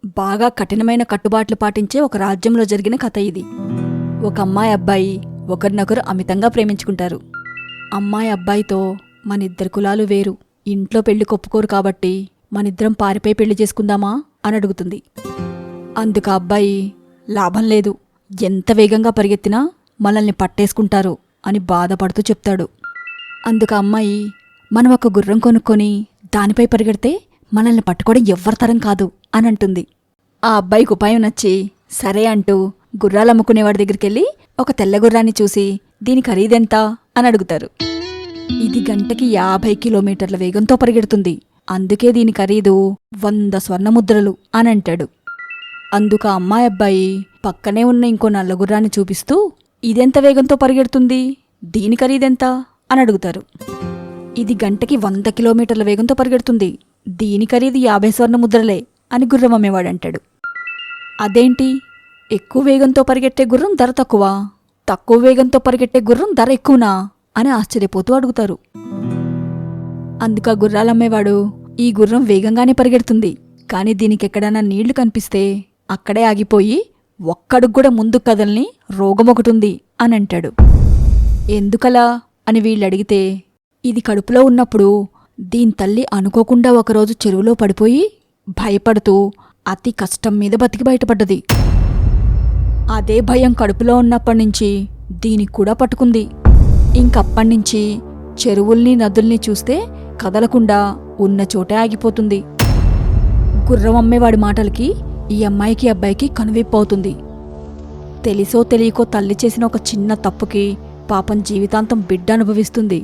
బాగా కఠినమైన కట్టుబాట్లు పాటించే ఒక రాజ్యంలో జరిగిన కథ ఇది. ఒక అమ్మాయి అబ్బాయి ఒకరినొకరు అమితంగా ప్రేమించుకుంటారు. అమ్మాయి అబ్బాయితో మనిద్దరి కులాలు వేరు, ఇంట్లో పెళ్లి కొప్పుకోరు కాబట్టి మనిద్దరం పారిపోయి పెళ్లి చేసుకుందామా అని అడుగుతుంది. అందుకు అబ్బాయి లాభం లేదు, ఎంత వేగంగా పరిగెత్తినా మనల్ని పట్టేసుకుంటారు అని బాధపడుతూ చెప్తాడు. అందుకు అమ్మాయి మనం ఒక గుర్రం కొనుక్కొని దానిపై పరిగెడితే మనల్ని పట్టుకోవడం ఎవ్వరితరం కాదు అని అంటుంది. ఆ అబ్బాయికి ఉపాయం నచ్చి సరే అంటూ గుర్రాలు అమ్ముకునేవాడి దగ్గరికెళ్ళి ఒక తెల్ల గుర్రాన్ని చూసి దీని ఖరీదెంత అని అడుగుతారు. ఇది గంటకి 50 కిలోమీటర్ల వేగంతో పరిగెడుతుంది, అందుకే దీని ఖరీదు 100 స్వర్ణముద్రలు అని అంటాడు. అందుకు ఆ అమ్మాయి అబ్బాయి పక్కనే ఉన్న ఇంకో నల్ల గుర్రాన్ని చూపిస్తూ ఇదెంత వేగంతో పరిగెడుతుంది, దీని ఖరీదెంత అని అడుగుతారు. ఇది గంటకి 100 కిలోమీటర్ల వేగంతో పరిగెడుతుంది, దీని ఖరీదు 50 స్వర్ణముద్రలే అని గుర్రం అమ్మేవాడంటాడు. అదేంటి, ఎక్కువ వేగంతో పరిగెట్టే గుర్రం ధర తక్కువ, తక్కువ వేగంతో పరిగెట్టే గుర్రం ధర ఎక్కువనా అని ఆశ్చర్యపోతూ అడుగుతారు. అందుకు ఆ గుర్రాలమ్మేవాడు ఈ గుర్రం వేగంగానే పరిగెడుతుంది, కానీ దీనికెక్కడైనా నీళ్లు కనిపిస్తే అక్కడే ఆగిపోయి ఒక్కడుగు కూడా ముందుకు కదల్ని రోగమొకటుంది అని అంటాడు. ఎందుకలా అని వీళ్ళడిగితే ఇది కడుపులో ఉన్నప్పుడు దీని తల్లి అనుకోకుండా ఒకరోజు చెరువులో పడిపోయి భయపడుతూ అతి కష్టం మీద బతికి బయటపడ్డది. అదే భయం కడుపులో ఉన్నప్పటినుంచి దీనికి కూడా పట్టుకుంది. ఇంకప్పటినుంచి చెరువుల్ని నదుల్ని చూస్తే కదలకుండా ఉన్న చోటే ఆగిపోతుంది. గుర్రం అమ్మేవాడి మాటలకి ఈ అమ్మాయికి అబ్బాయికి కనువిప్పవుతుంది. తెలిసో తెలియకో తల్లి చేసిన ఒక చిన్న తప్పుకి పాపం జీవితాంతం బిడ్డ అనుభవిస్తుంది.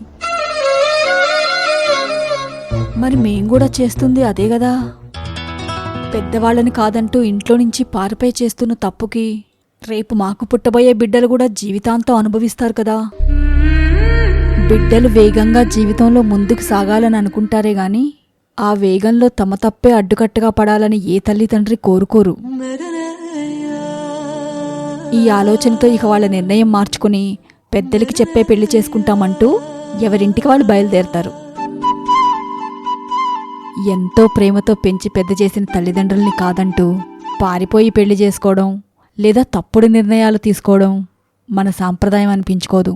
మరి మేం కూడా చేస్తుంది అదే గదా. పెద్దవాళ్ళని కాదంటూ ఇంట్లో నుంచి పారిపోయి చేస్తున్న తప్పుకి రేపు మాకు పుట్టబోయే బిడ్డలు కూడా జీవితాంతం అనుభవిస్తారు కదా. బిడ్డలు వేగంగా జీవితంలో ముందుకు సాగాలని అనుకుంటారే గాని ఆ వేగంలో తమ తప్పే అడ్డుకట్టగా పడాలని ఏ తల్లిదండ్రి కోరుకోరు. ఈ ఆలోచనతో ఇక వాళ్ళ నిర్ణయం మార్చుకుని పెద్దలకి చెప్పే పెళ్లి చేసుకుంటామంటూ ఎవరింటికి వాళ్ళు బయలుదేరతారు. ఎంతో ప్రేమతో పెంచి పెద్ద చేసిన తల్లిదండ్రుల్ని కాదంటూ పారిపోయి పెళ్లి చేసుకోవడం లేదా తప్పుడు నిర్ణయాలు తీసుకోవడం మన సాంప్రదాయం అనిపించుకోదు.